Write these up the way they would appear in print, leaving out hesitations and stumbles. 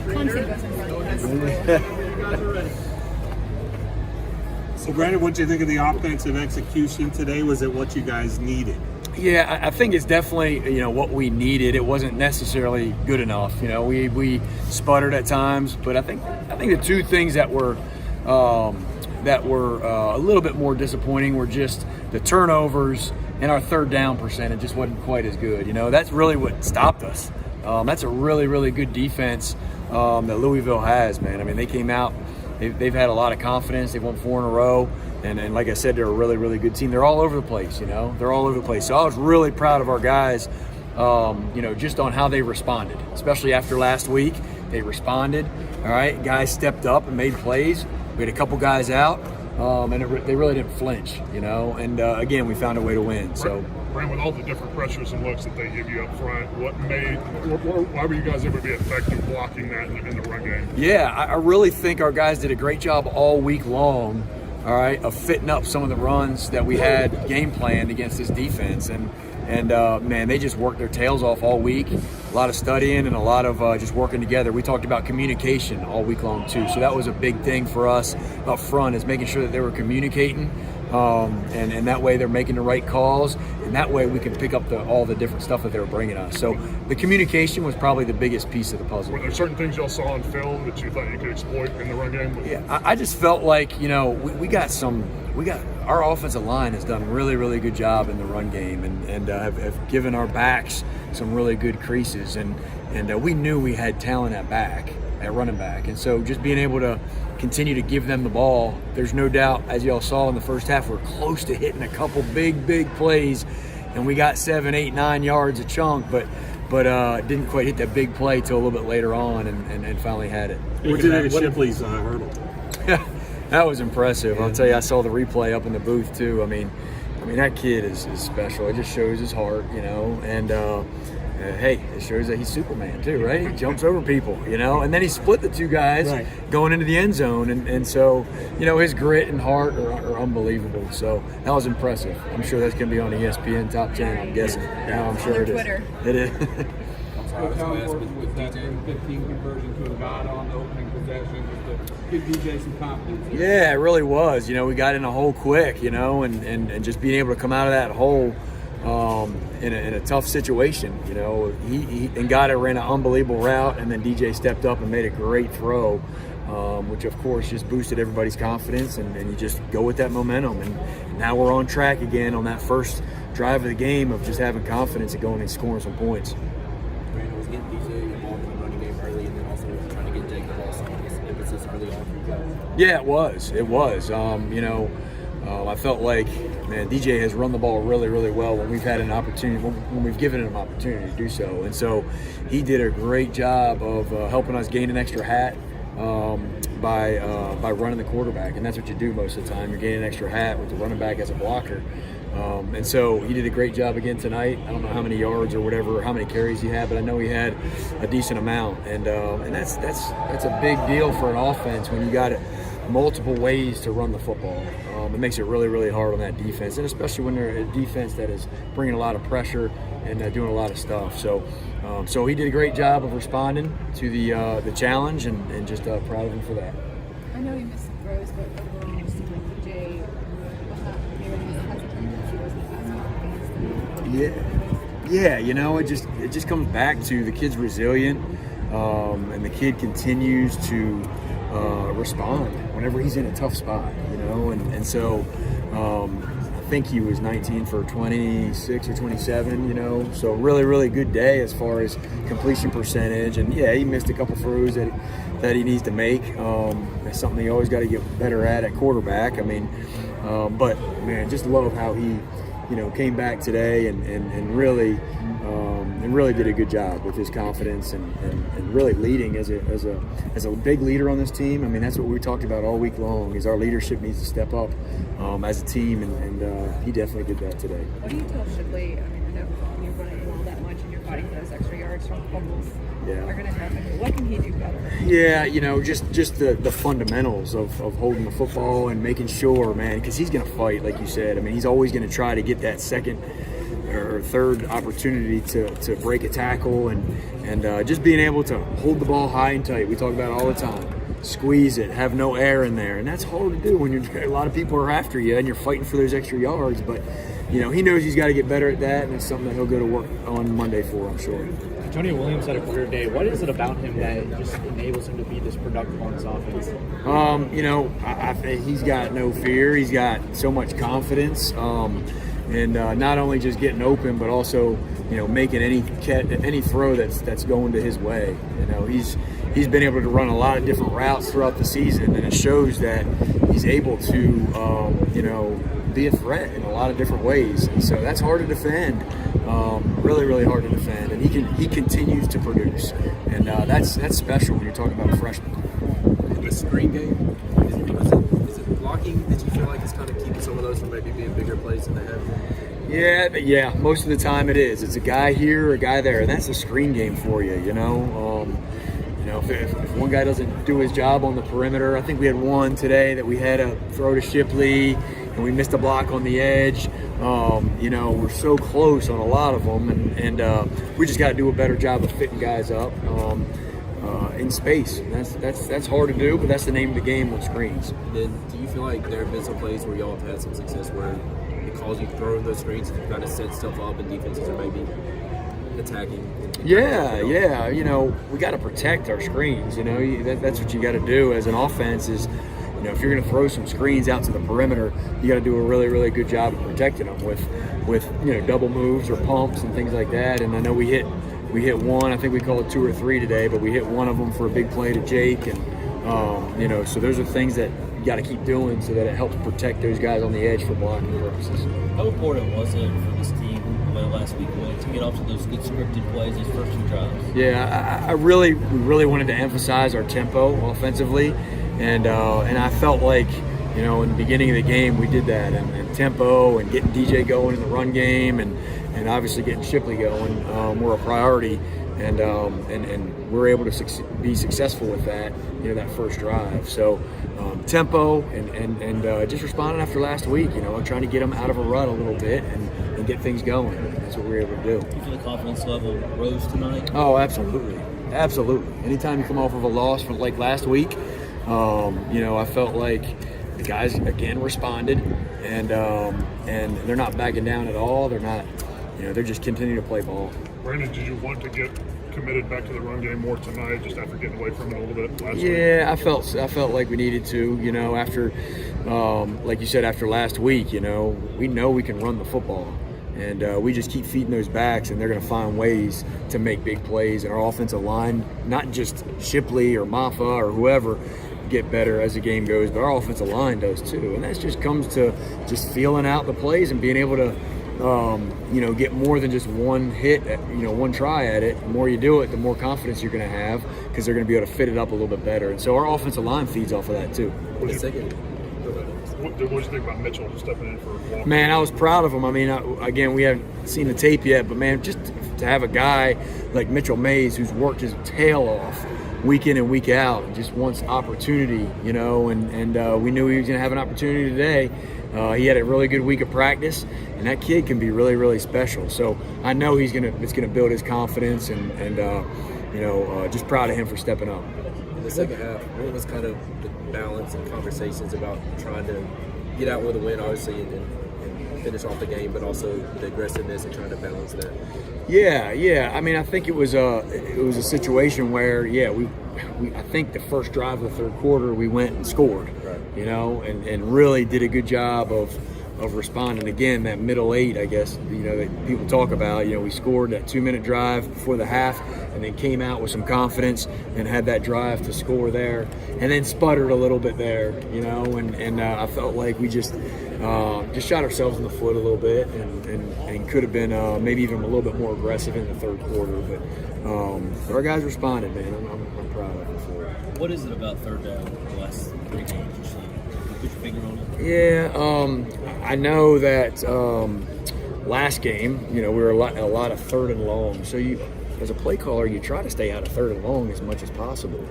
Clemson goes in front. So, Brandon, what do you think of the offensive execution today? Was it what you guys needed? Yeah, I think it's definitely what we needed. It wasn't necessarily good enough. We sputtered at times, but I think the two things that were a little bit more disappointing were just the turnovers and our third down percentage just wasn't quite as good. That's really what stopped us. That's a really, really good defense that Louisville has, man. I mean, they came out. They've had a lot of confidence. They've won 4 in a row. And like I said, they're a really, really good team. They're all over the place, They're all over the place. So I was really proud of our guys, just on how they responded, especially after last week. They responded, all right? Guys stepped up and made plays. We had a couple guys out, and they really didn't flinch, And, again, we found a way to win. So. Brand, with all the different pressures and looks that they give you up front, why were you guys able to be effective blocking that in the run game? Yeah, I really think our guys did a great job all week long, all right, of fitting up some of the runs that we had game planned against this defense. And man, they just worked their tails off all week. A lot of studying and a lot of just working together. We talked about communication all week long too. So that was a big thing for us up front, is making sure that they were communicating. And that way they're making the right calls, and that way we can pick up all the different stuff that they were bringing us. So the communication was probably the biggest piece of the puzzle. Were there certain things y'all saw on film that you thought you could exploit in the run game? Yeah, I just felt like, we got our offensive line has done a really, really good job in the run game and have given our backs some really good creases. And we knew we had talent at running back. And so just being able to continue to give them the ball, there's no doubt, as y'all saw in the first half, we're close to hitting a couple big plays, and we got 7, 8, 9 yards a chunk, but didn't quite hit that big play till a little bit later on and finally had it. What did you think of Shipley's hurdle? That was impressive. I'll tell you, I saw the replay up in the booth too. I mean that kid is special. It just shows his heart, and hey, it shows that he's Superman too, right? He jumps over people, and then he split the two guys going into the end zone. And so, his grit and heart are unbelievable. So that was impressive. I'm sure that's going to be on ESPN Top 10, I'm guessing. I'm sure it is. Twitter. It is. How important was that 15 conversion to a God on the opening possession just to give DJ some confidence? Yeah, it really was. We got in a hole quick, and just being able to come out of that hole in a tough situation, he and Goddard ran an unbelievable route, and then DJ stepped up and made a great throw, which of course just boosted everybody's confidence, and you just go with that momentum. And now we're on track again on that first drive of the game of just having confidence and going and scoring some points. Brandon was getting DJ involved in the running game early, and then also trying to get Jake the ball, some emphasis early on for you guys. Yeah, it was. I felt like, man, DJ has run the ball really, really well when we've had an opportunity, when we've given him an opportunity to do so. And so he did a great job of helping us gain an extra hat by running the quarterback. And that's what you do most of the time. You're gaining an extra hat with the running back as a blocker. And so he did a great job again tonight. I don't know how many yards or whatever, or how many carries he had, but I know he had a decent amount. And that's a big deal for an offense when you got multiple ways to run the football. It makes it really, really hard on that defense, and especially when they're a defense that is bringing a lot of pressure and doing a lot of stuff. So he did a great job of responding to the challenge, and just proud of him for that. I know you missed throws, but overall, it seemed like DJ was not maybe he was hesitant. She wasn't as fast. Yeah. It just comes back to the kid's resilient, and the kid continues to respond whenever he's in a tough spot, and so I think he was 19 for 26 or 27, so really, really good day as far as completion percentage. And yeah, he missed a couple throws that he needs to make. That's something he always got to get better at quarterback. But man, just love how he came back today and really did a good job with his confidence and really leading as a big leader on this team. That's what we talked about all week long, is our leadership needs to step up as a team, and he definitely did that today. What do you tell Shipley? I know you're running all that much and you're fighting those extra yards from fumbles. Yeah. Are going to happen. What can he do better? Yeah, just the fundamentals of holding the football and making sure, man, because he's going to fight, like you said. He's always going to try to get that second or third opportunity to break a tackle, and just being able to hold the ball high and tight. We talk about it all the time. Squeeze it, have no air in there, and that's hard to do when a lot of people are after you and you're fighting for those extra yards. But he knows he's got to get better at that, and it's something that he'll go to work on Monday for, I'm sure. Antonio Williams had a career day. What is it about him that just enables him to be this productive on his offense? I think he's got no fear. He's got so much confidence, and not only just getting open, but also making any throw that's going to his way. He's been able to run a lot of different routes throughout the season, and it shows that he's able to be a threat in a lot of different ways. And so that's hard to defend, really, really hard to defend. And he continues to produce, and that's special when you're talking about a freshman. The screen game, is it blocking that you feel like is kind of keeping some of those from maybe being bigger plays than they have? Yeah. Most of the time it is. It's a guy here, a guy there, and that's the screen game for you. If one guy doesn't do his job on the perimeter, I think we had one today that we had a throw to Shipley, and we missed a block on the edge. We're so close on a lot of them, and we just got to do a better job of fitting guys up in space. That's hard to do, but that's the name of the game with screens. And then, do you feel like there have been some plays where y'all have had some success where because you throw those screens, you kind of set stuff up and defenses are maybe attacking? Yeah. We got to protect our screens. That's what you got to do as an offense is, if you're going to throw some screens out to the perimeter, you got to do a really, really good job of protecting them with double moves or pumps and things like that. And I know we hit one. I think we called 2 or 3 today, but we hit one of them for a big play to Jake. And so those are things that you got to keep doing so that it helps protect those guys on the edge for blocking purposes. How important was it for this team last week to get off to those good scripted plays, those first 2 drives? Yeah, we really wanted to emphasize our tempo offensively, and I felt like in the beginning of the game we did that, and tempo and getting DJ going in the run game, and obviously getting Shipley going were a priority, and we're able to be successful with that that first drive. So tempo and just responding after last week, trying to get them out of a rut a little bit and get things going. That's what we were able to do. Do you feel the confidence level rose tonight? Oh, absolutely. Anytime you come off of a loss from like last week, I felt like the guys again responded, and they're not backing down at all. They're not, they're just continuing to play ball. Brandon, did you want to get committed back to the run game more tonight, just after getting away from it a little bit last week? Yeah, I felt like we needed to. After, like you said, after last week, we know we can run the football. And we just keep feeding those backs, and they're going to find ways to make big plays. And our offensive line, not just Shipley or Maffa or whoever, get better as the game goes, but our offensive line does too. And that just comes to just feeling out the plays and being able to, get more than just one hit, one try at it. The more you do it, the more confidence you're going to have because they're going to be able to fit it up a little bit better. And so our offensive line feeds off of that too. What did you think about Mitchell just stepping in for Walker? Man, I was proud of him. I mean, again, we haven't seen the tape yet, but man, just to have a guy like Mitchell Mays who's worked his tail off week in and week out and just wants opportunity, and we knew he was going to have an opportunity today. He had a really good week of practice, and that kid can be really, really special. So I know it's going to build his confidence, and just proud of him for stepping up. In the second half, what was kind of the balance and conversations about trying to get out with a win, obviously, and finish off the game, but also the aggressiveness and trying to balance that? Yeah. I mean, I think it was a situation where, I think the first drive of the third quarter we went and scored, right. And really did a good job of responding. Again, that middle 8, I guess, that people talk about. We scored that 2-minute drive before the half, and then came out with some confidence and had that drive to score there, and then sputtered a little bit there, and I felt like we just shot ourselves in the foot a little bit, and could have been maybe even a little bit more aggressive in the third quarter. But our guys responded, man. I'm proud of them for it. What is it about third down the last 3 games you've seen? Can you put your finger on it? Yeah, I know that last game, we were a lot of third and long. So as a play caller, you try to stay out of third and long as much as possible.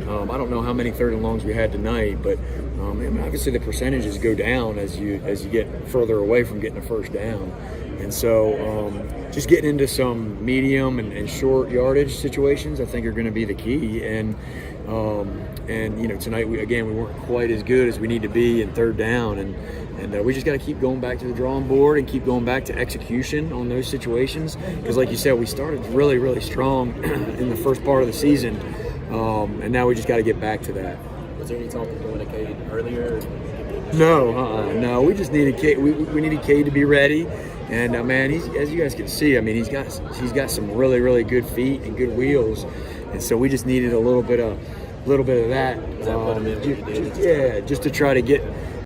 I don't know how many third and longs we had tonight, but obviously the percentages go down as you get further away from getting a first down. And so just getting into some medium and short yardage situations, I think, are going to be the key. And tonight we weren't quite as good as we need to be in third down, and we just got to keep going back to the drawing board and keep going back to execution on those situations. Because, like you said, we started really, really strong in the first part of the season, and now we just got to get back to that. Was there any talk of going to Cade earlier? No. We just needed Cade. We needed Cade to be ready, and man, as you guys can see, I mean, he's got some really, really good feet and good wheels, and so we just needed a little bit of that. Does that put him in? Just to try to get